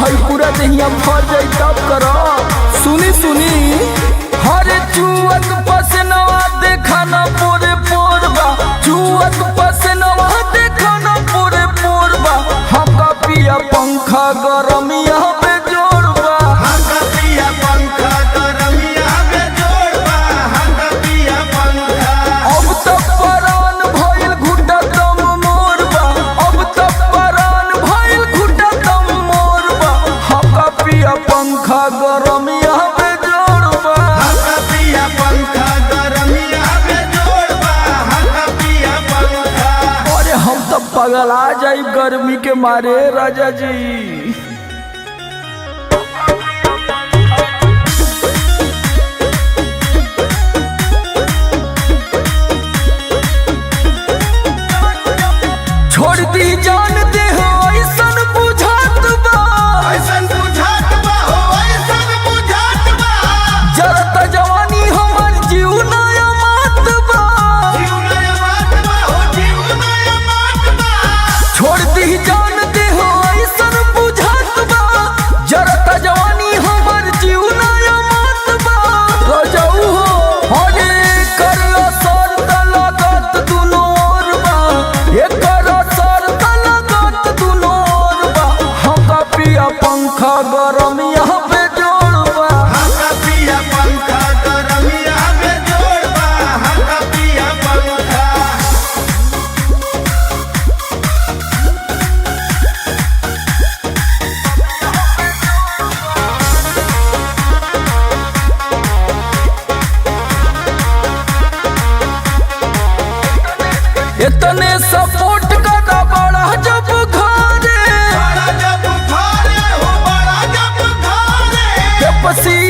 हई पूरा देहिया भर जाई तब करो। सुनी सुनी हरे चुअत पसनवा देखा न पूरे पोरबा, चुअत पसनवा देखा न पूरे पोरबा। हमका पिया पंखा गरमिया पे जोड़बा, हमका पिया पंखा गरमिया में जोड़बा, हमका पिया पंखा। अब तक परान भइल घुटा दम मोरबा, अब तक परान भइल घुटा दम मोरबा। हमका पिया पंखा गरमिया पे जोड़बा, हमका पिया पंखा गरमिया में जोड़बा, हमका पिया पंखा। अरे हम तो पगला जाई गर्मी के मारे राजा जी। छोड़ दी जान दे हो ऐसन बुझात बा, ऐसन बुझात बा हो, ऐसन बुझात बा। जरत जवानी हमर जीव नया मात बा। जीव नया मात बा हो, जीव नया मात बा। छोड़ दी जान दे हो ऐसन बुझात बा, जरत जवानी हमर जीव नया मात बा। रजऊ हो हरे कर असर त लागत दुनो ओर बा, एकर असर त लागत दुनो ओर बा। हमका पिया पंखा गरमिया पे जोड़बा, हमका पिया पंखा गरमिया में जोड़बा, हमका पिया पंखा। इतने सपोर्ट करा बड़ा जब घरे, बड़ा जब घरे हो, बड़ा जब घरे। के पसी